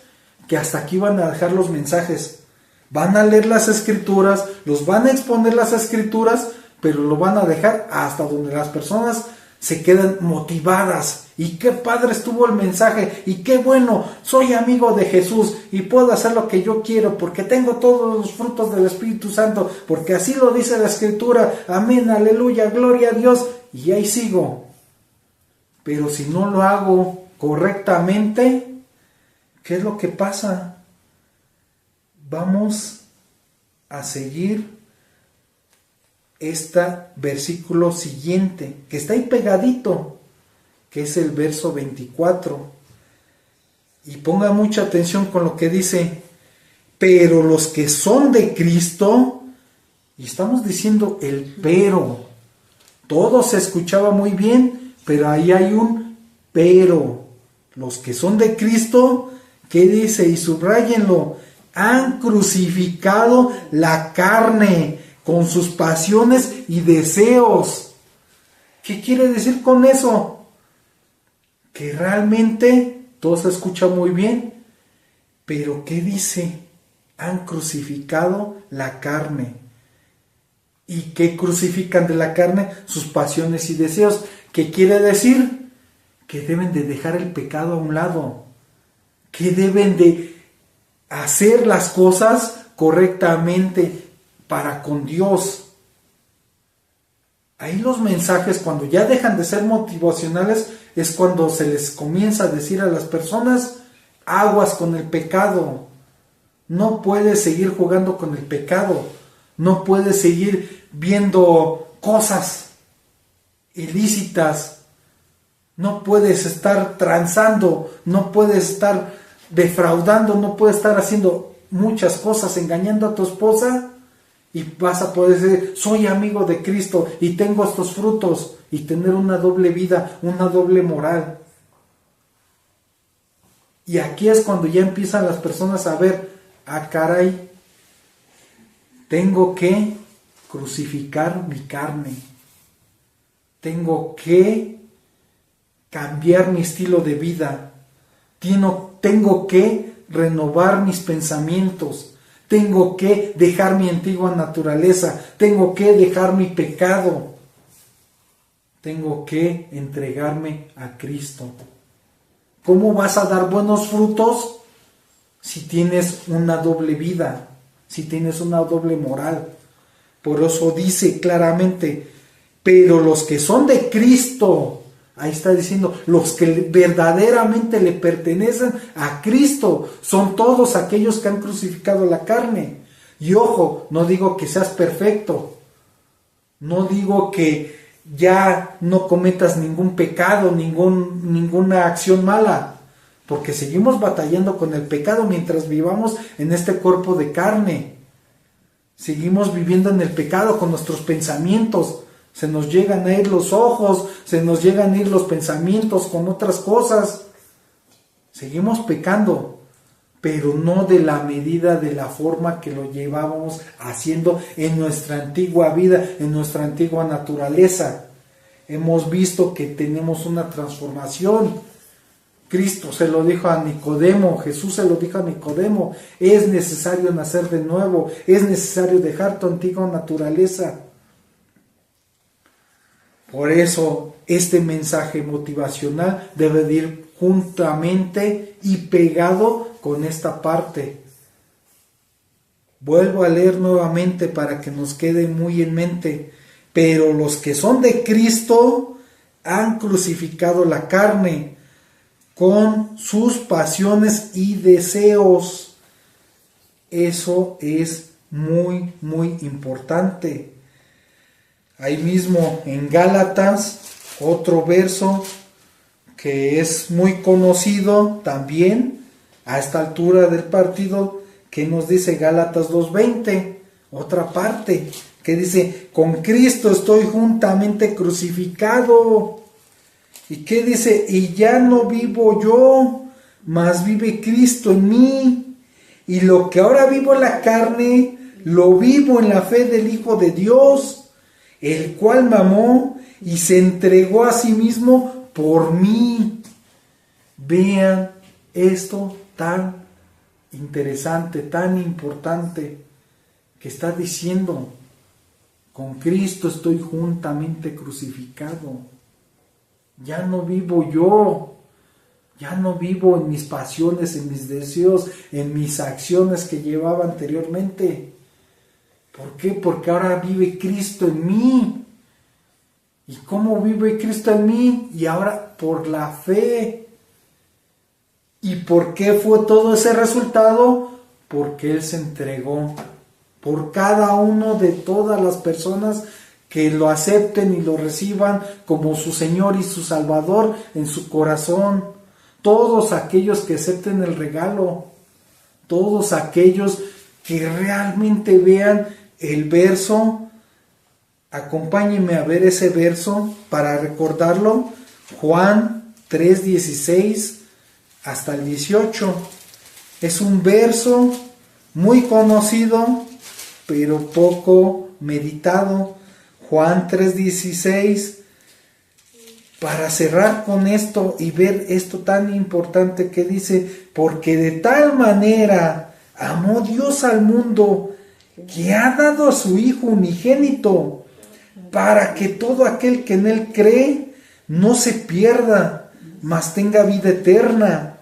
que hasta aquí van a dejar los mensajes. Van a leer las Escrituras, los van a exponer las Escrituras, pero lo van a dejar hasta donde las personas se quedan motivadas. Y qué padre estuvo el mensaje, y qué bueno, soy amigo de Jesús y puedo hacer lo que yo quiero porque tengo todos los frutos del Espíritu Santo, porque así lo dice la Escritura. Amén, aleluya, gloria a Dios. Y ahí sigo. Pero si no lo hago correctamente, ¿qué es lo que pasa? Vamos a seguir este versículo siguiente, que está ahí pegadito, que es el verso 24. Y ponga mucha atención con lo que dice: pero los que son de Cristo, y estamos diciendo el pero. Todo se escuchaba muy bien, pero ahí hay un pero. Los que son de Cristo, ¿qué dice? Y subráyenlo: han crucificado la carne con sus pasiones y deseos. ¿Qué quiere decir con eso? Que realmente todo se escucha muy bien, pero ¿qué dice? Han crucificado la carne. ¿Y qué crucifican de la carne? Sus pasiones y deseos. ¿Qué quiere decir? Que deben de dejar el pecado a un lado, que deben de hacer las cosas correctamente para con Dios. Ahí los mensajes, cuando ya dejan de ser motivacionales, es cuando se les comienza a decir a las personas: aguas con el pecado, no puedes seguir jugando con el pecado, no puedes seguir viendo cosas ilícitas, no puedes estar transando, no puedes estar defraudando, no puedes estar haciendo muchas cosas, engañando a tu esposa, y vas a poder decir: soy amigo de Cristo y tengo estos frutos, y tener una doble vida, una doble moral. Y aquí es cuando ya empiezan las personas a ver: ah, caray, tengo que crucificar mi carne, tengo que cambiar mi estilo de vida, tengo que renovar mis pensamientos. Tengo que dejar mi antigua naturaleza. Tengo que dejar mi pecado. Tengo que entregarme a Cristo. ¿Cómo vas a dar buenos frutos si tienes una doble vida? Si tienes una doble moral. Por eso dice claramente, pero los que son de Cristo, ahí está diciendo, los que verdaderamente le pertenecen a Cristo, son todos aquellos que han crucificado la carne. Y ojo, no digo que seas perfecto, no digo que ya no cometas ningún pecado, ninguna acción mala, porque seguimos batallando con el pecado mientras vivamos en este cuerpo de carne. Seguimos viviendo en el pecado con nuestros pensamientos. Se nos llegan a ir los ojos, se nos llegan a ir los pensamientos con otras cosas. Seguimos pecando, pero no de la medida, de la forma que lo llevábamos haciendo en nuestra antigua vida, en nuestra antigua naturaleza. Hemos visto que tenemos una transformación. Cristo se lo dijo a Nicodemo, Jesús se lo dijo a Nicodemo, es necesario nacer de nuevo, es necesario dejar tu antigua naturaleza. Por eso este mensaje motivacional debe de ir juntamente y pegado con esta parte. Vuelvo a leer nuevamente para que nos quede muy en mente. Pero los que son de Cristo han crucificado la carne con sus pasiones y deseos. Eso es muy, muy importante. Ahí mismo en Gálatas, otro verso que es muy conocido también a esta altura del partido, que nos dice Gálatas 2:20, otra parte, que dice, con Cristo estoy juntamente crucificado. ¿Y qué dice? Y ya no vivo yo, mas vive Cristo en mí. Y lo que ahora vivo en la carne, lo vivo en la fe del Hijo de Dios, el cual me amó y se entregó a sí mismo por mí. Vean esto tan interesante, tan importante, que está diciendo, con Cristo estoy juntamente crucificado. Ya no vivo yo, ya no vivo en mis pasiones, en mis deseos, en mis acciones que llevaba anteriormente. ¿Por qué? Porque ahora vive Cristo en mí. ¿Y cómo vive Cristo en mí? Y ahora por la fe. ¿Y por qué fue todo ese resultado? Porque Él se entregó por cada uno de todas las personas que lo acepten y lo reciban como su Señor y su Salvador en su corazón. Todos aquellos que acepten el regalo, todos aquellos que realmente vean el verso. Acompáñenme a ver ese verso para recordarlo. Juan 3:16 hasta el 18. Es un verso muy conocido, pero poco meditado. Juan 3:16, para cerrar con esto y ver esto tan importante que dice, porque de tal manera amó Dios al mundo, que ha dado a su Hijo unigénito, para que todo aquel que en Él cree no se pierda, mas tenga vida eterna.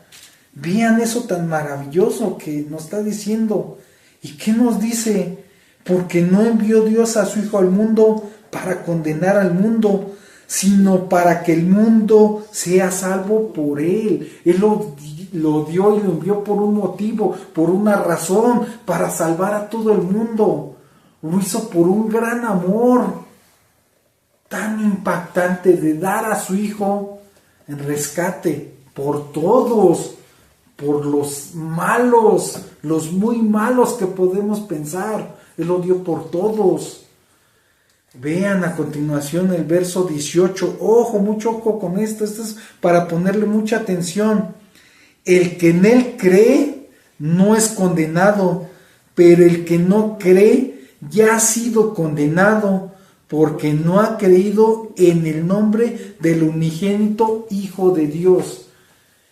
Vean eso tan maravilloso que nos está diciendo. ¿Y qué nos dice? Porque no envió Dios a su Hijo al mundo para condenar al mundo, sino para que el mundo sea salvo por Él. Él lo dio y lo envió por un motivo, por una razón, para salvar a todo el mundo. Lo hizo por un gran amor tan impactante de dar a su Hijo en rescate por todos, por los malos, los muy malos que podemos pensar. Él lo dio por todos. Vean a continuación el verso 18. Ojo, mucho ojo con esto. Esto es para ponerle mucha atención. El que en Él cree no es condenado, pero el que no cree ya ha sido condenado, porque no ha creído en el nombre del unigénito Hijo de Dios.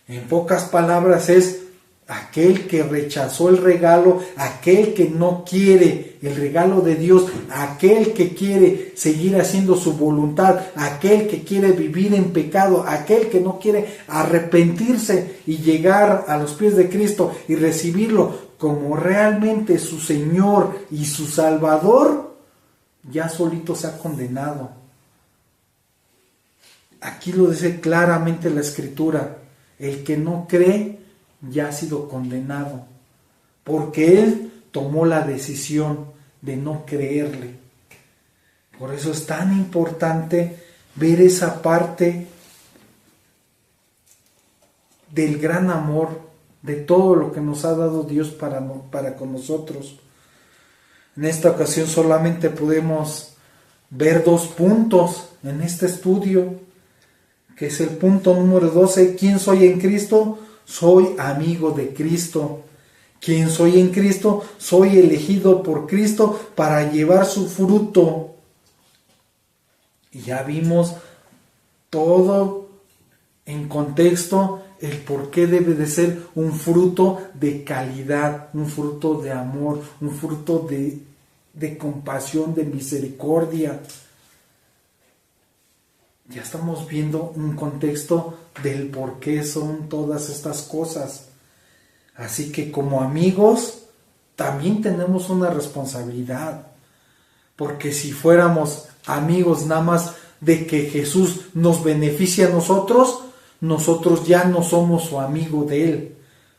En pocas palabras es, aquel que rechazó el regalo, aquel que no quiere el regalo de Dios, aquel que quiere seguir haciendo su voluntad, aquel que quiere vivir en pecado, aquel que no quiere arrepentirse y llegar a los pies de Cristo y recibirlo como realmente su Señor y su Salvador, ya solito se ha condenado. Aquí lo dice claramente la Escritura: el que no cree ya ha sido condenado, porque él tomó la decisión de no creerle. Por eso es tan importante ver esa parte del gran amor, de todo lo que nos ha dado Dios para con nosotros. En esta ocasión solamente podemos ver 2 puntos en este estudio, que es el punto número 12, ¿quién soy en Cristo? Soy amigo de Cristo. ¿Quién soy en Cristo? Soy elegido por Cristo para llevar su fruto. Y ya vimos todo en contexto, el por qué debe de ser un fruto de calidad, un fruto de amor, un fruto de compasión, de misericordia. Ya estamos viendo un contexto del por qué son todas estas cosas. Así que como amigos también tenemos una responsabilidad, porque si fuéramos amigos nada más de que Jesús nos beneficie a nosotros, nosotros ya no somos su amigo de Él,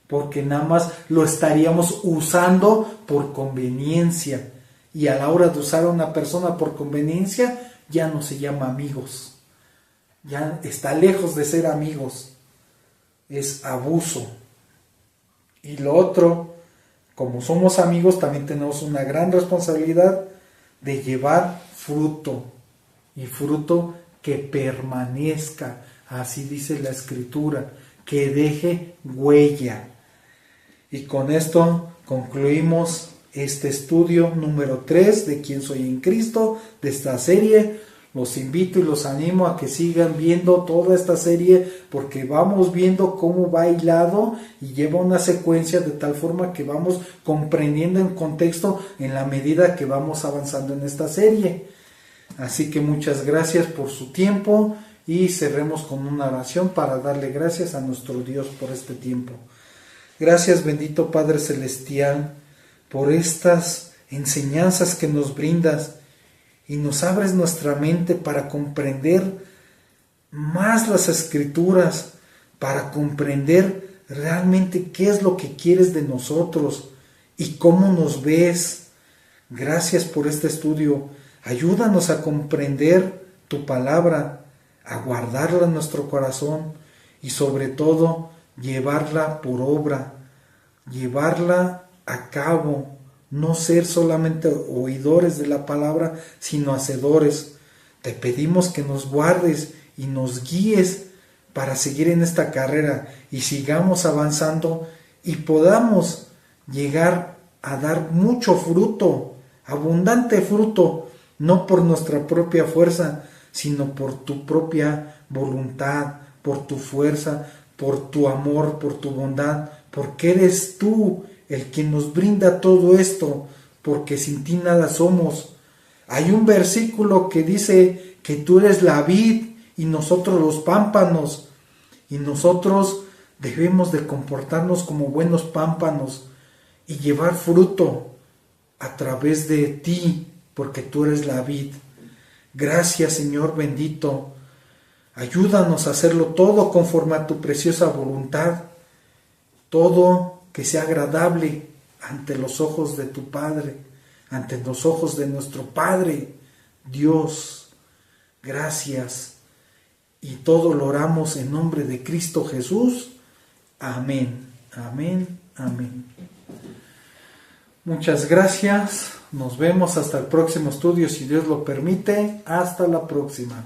porque nada más lo estaríamos usando por conveniencia, y a la hora de usar a una persona por conveniencia ya no se llama amigos. Ya está lejos de ser amigos, es abuso. Y lo otro, como somos amigos, también tenemos una gran responsabilidad de llevar fruto, y fruto que permanezca, así dice la Escritura, que deje huella. Y con esto concluimos este estudio número 3 de ¿Quién soy en Cristo?, de esta serie. Los invito y los animo a que sigan viendo toda esta serie, porque vamos viendo cómo va hilado y lleva una secuencia de tal forma que vamos comprendiendo el contexto en la medida que vamos avanzando en esta serie. Así que muchas gracias por su tiempo y cerremos con una oración para darle gracias a nuestro Dios por este tiempo. Gracias, bendito Padre Celestial, por estas enseñanzas que nos brindas y nos abres nuestra mente para comprender más las Escrituras, para comprender realmente qué es lo que quieres de nosotros y cómo nos ves. Gracias por este estudio. Ayúdanos a comprender tu palabra, a guardarla en nuestro corazón y sobre todo llevarla por obra, llevarla a cabo. No ser solamente oidores de la palabra, sino hacedores. Te pedimos que nos guardes y nos guíes para seguir en esta carrera y sigamos avanzando y podamos llegar a dar mucho fruto, abundante fruto, no por nuestra propia fuerza, sino por tu propia voluntad, por tu fuerza, por tu amor, por tu bondad, porque eres tú el que nos brinda todo esto, porque sin ti nada somos. Hay un versículo que dice que tú eres la vid y nosotros los pámpanos, y nosotros debemos de comportarnos como buenos pámpanos y llevar fruto a través de ti, porque tú eres la vid. Gracias, Señor bendito. Ayúdanos a hacerlo todo conforme a tu preciosa voluntad, todo que sea agradable ante los ojos de tu Padre, ante los ojos de nuestro Padre, Dios. Gracias. Y todo lo oramos en nombre de Cristo Jesús. Amén, amén, amén. Muchas gracias. Nos vemos hasta el próximo estudio, si Dios lo permite. Hasta la próxima.